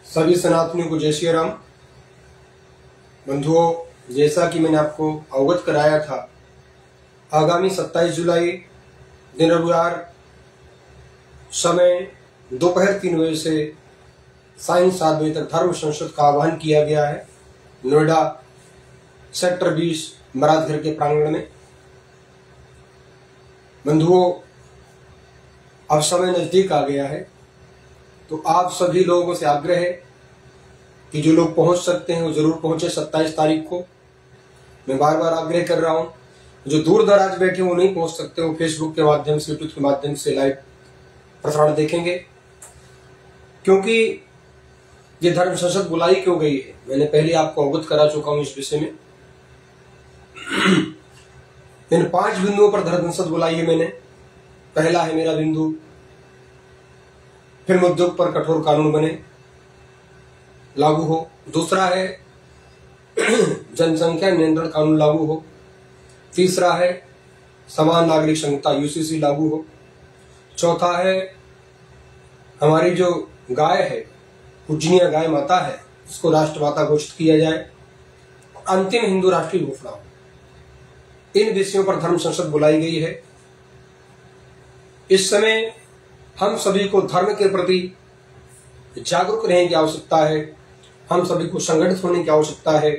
सभी सनातनियों को जय श्री राम। बंधुओं, जैसा कि मैंने आपको अवगत कराया था, आगामी 27 जुलाई दिन रविवार समय दोपहर 3 बजे से सायं 7 बजे तक धर्म संसद का आह्वान किया गया है नोएडा सेक्टर 20 मराठघर के प्रांगण में। बंधुओं, अब समय नजदीक आ गया है, तो आप सभी लोगों से आग्रह है कि जो लोग पहुंच सकते हैं वो जरूर पहुंचे 27 तारीख को। मैं बार बार आग्रह कर रहा हूं, जो दूर दराज बैठे वो नहीं पहुंच सकते, वो फेसबुक के माध्यम से, यूट्यूब के माध्यम से लाइव प्रसारण देखेंगे। क्योंकि ये धर्म संसद बुलाई क्यों गई है, मैंने पहले आपको अवगत करा चुका हूं इस विषय में। इन 5 बिंदुओं पर धर्म संसद बुलाई है मैंने। पहला है मेरा बिंदु, फिल्म उद्योग पर कठोर कानून बने, लागू हो। दूसरा है जनसंख्या नियंत्रण कानून लागू हो। तीसरा है समान नागरिक संहिता यूसीसी लागू हो। चौथा है हमारी जो गाय है, पूजनीय गाय माता है, उसको राष्ट्रमाता घोषित किया जाए। अंतिम हिंदू राष्ट्रीय घोषणा हो। इन विषयों पर धर्म संसद बुलाई गई है। इस समय हम सभी को धर्म के प्रति जागरूक रहने की आवश्यकता है। हम सभी को संगठित होने की आवश्यकता है।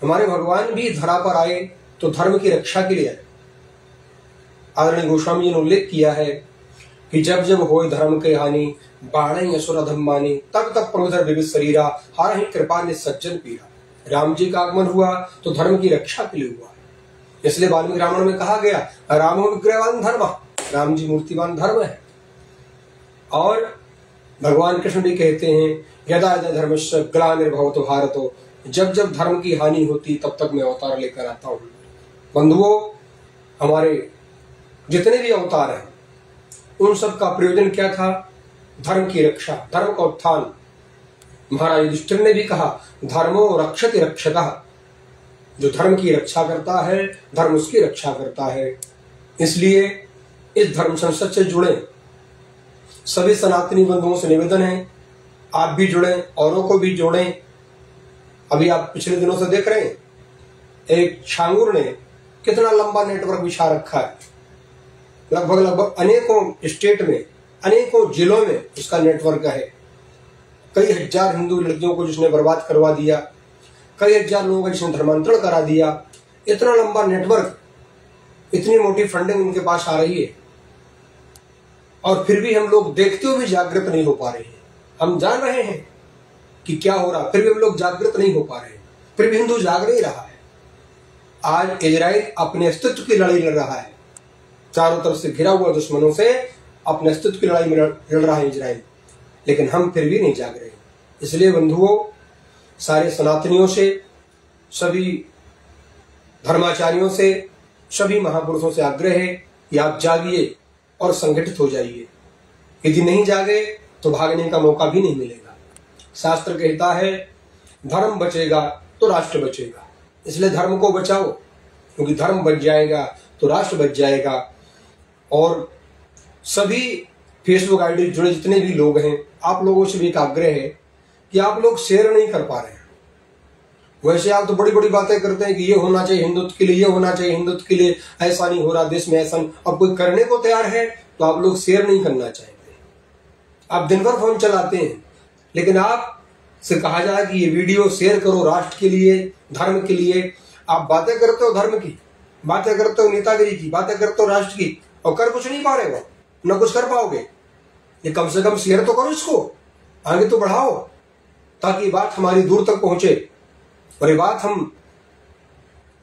हमारे भगवान भी धरा पर आए तो धर्म की रक्षा के लिए आए। आदरणीय गोस्वामी जी ने उल्लेख किया है कि जब जब होए धर्म के हानि, बाढ़ असुर धम्मानी, तब तब प्रभुधर विविध शरीरा, हारहि कृपा ने सज्जन पीरा। राम जी का आगमन हुआ तो धर्म की रक्षा के लिए हुआ। इसलिए वाल्मीकि रामायण में कहा गया, रामो विग्रहवान धर्म, राम जी मूर्तिवान धर्म है। और भगवान कृष्ण भी कहते हैं, यदा यदा धर्मस्य ग्लानिर्भवतो भारतो, जब जब धर्म की हानि होती तब तक मैं अवतार लेकर आता हूं। बंधुओं, हमारे जितने भी अवतार हैं उन सब का प्रयोजन क्या था? धर्म की रक्षा, धर्म का उत्थान। महाराज युधिष्ठिर ने भी कहा, धर्मो रक्षति रक्षकः, जो धर्म की रक्षा करता है धर्म उसकी रक्षा करता है। इसलिए इस धर्म संसद से जुड़े सभी सनातनी बंधुओं से निवेदन है, आप भी जुड़े, औरों को भी जोड़ें। अभी आप पिछले दिनों से देख रहे हैं, एक छांगुर ने कितना लंबा नेटवर्क बिछा रखा है। लगभग अनेकों स्टेट में, अनेकों जिलों में इसका नेटवर्क है। कई हजार हिंदू लड़कियों को जिसने बर्बाद करवा दिया, कई हजार लोगों का जिसने धर्मांतरण करा दिया। इतना लंबा नेटवर्क, इतनी मोटी फंडिंग उनके पास आ रही है, और फिर भी हम लोग देखते हुए भी जागृत नहीं हो पा रहे हैं। हम जान रहे हैं कि क्या हो रहा, फिर भी हम लोग जागृत नहीं हो पा रहे हैं। फिर भी हिंदू जाग नहीं रहा है। आज इजराइल अपने अस्तित्व की लड़ाई लड़ रहा है, चारों तरफ से घिरा हुआ दुश्मनों से अपने अस्तित्व की लड़ाई में लड़ रहा है इजराइल, लेकिन हम फिर भी नहीं जाग रहे। इसलिए बंधुओं, सारे सनातनियों से, सभी धर्माचार्यों से, सभी महापुरुषों से आग्रह है कि आप जागिए और संगठित हो जाइए। यदि नहीं जागे तो भागने का मौका भी नहीं मिलेगा। शास्त्र कहता है, धर्म बचेगा तो राष्ट्र बचेगा। इसलिए धर्म को बचाओ, क्योंकि धर्म बच जाएगा तो राष्ट्र बच जाएगा। और सभी फेसबुक आईडी जुड़े जितने भी लोग हैं, आप लोगों से भी एक आग्रह है कि आप लोग शेयर नहीं कर पा रहे हैं। वैसे आप तो बड़ी बड़ी बातें करते हैं कि ये होना चाहिए हिंदुत्व के लिए, ये होना चाहिए हिंदुत्व के लिए, ऐसा नहीं हो रहा देश में, ऐसा। अब कोई करने को तैयार है तो आप लोग शेयर नहीं करना चाहते। आप दिन भर फोन चलाते हैं, लेकिन आप से कहा जाए कि ये वीडियो शेयर करो राष्ट्र के लिए, धर्म के लिए। आप बातें करते हो धर्म की, बातें करते हो नेतागिरी की, बातें करते हो राष्ट्र की, और कर कुछ नहीं पा रहे हो, न कुछ कर पाओगे। ये कम से कम शेयर तो करो, इसको आगे तो बढ़ाओ, ताकि बात हमारी दूर तक पहुंचे। और ये बात हम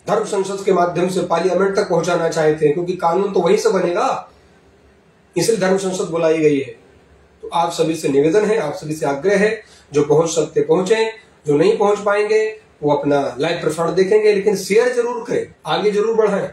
धर्म संसद के माध्यम से पार्लियामेंट तक पहुंचाना चाहते हैं, क्योंकि कानून तो वहीं से बनेगा। इसलिए धर्म संसद बुलाई गई है। तो आप सभी से निवेदन है, आप सभी से आग्रह है, जो पहुंच सकते पहुंचे, जो नहीं पहुंच पाएंगे वो अपना लाइव प्रसारण देखेंगे, लेकिन शेयर जरूर करें, आगे जरूर बढ़ाएं।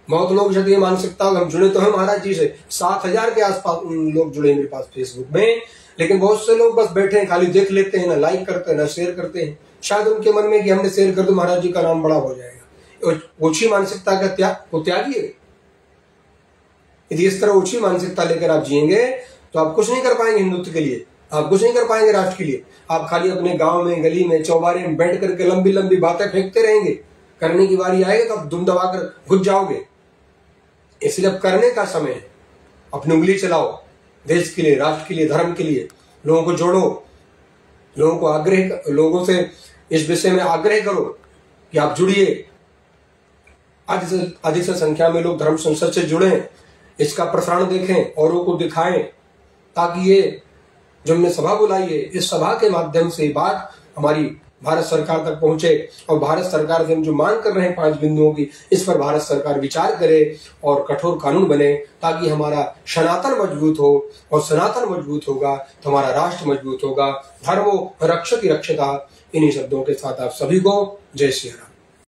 बहुत लोग शायद ये मानसिकता, हम जुड़े तो हैं महाराज जी से, 7,000 के आसपास लोग जुड़े मेरे पास फेसबुक में, लेकिन बहुत से लोग बस बैठे हैं, खाली देख लेते हैं, ना लाइक करते हैं, ना शेयर करते हैं। शायद उनके मन में कि हमने शेयर कर दो महाराज जी का नाम बड़ा हो जाएगा। ओछी मानसिकता का त्यागिए। यदि इस तरह ओछी मानसिकता लेकर आप जिएंगे तो आप कुछ नहीं कर पाएंगे हिंदुत्व के लिए, आप कुछ नहीं कर पाएंगे राष्ट्र के लिए। आप खाली अपने गांव में, गली में, चौबारे में बैठ करके लंबी लंबी बातें फेंकते रहेंगे। करने की बारी आएगी तो आप दुम दबाकर घुस जाओगे। इसलिए अब करने का समय है। अपनी उंगली चलाओ, देश के लिए, राष्ट्र के लिए, धर्म के लिए। लोगों को जोड़ो, लोगों से इस विषय में आग्रह करो कि आप जुड़िए। अधिक से संख्या में लोग धर्म संसद से जुड़े, इसका प्रसारण देखें, औरों को दिखाएं, ताकि ये जो हमने सभा बुलाई है, इस सभा के माध्यम से बात हमारी भारत सरकार तक पहुंचे और भारत सरकार से हम जो मांग कर रहे हैं 5 बिंदुओं की, इस पर भारत सरकार विचार करे और कठोर कानून बने, ताकि हमारा सनातन मजबूत हो। और सनातन मजबूत होगा तो हमारा राष्ट्र मजबूत होगा। धर्मो रक्षति रक्षता। इन्हीं शब्दों के साथ आप सभी को जय श्री राम।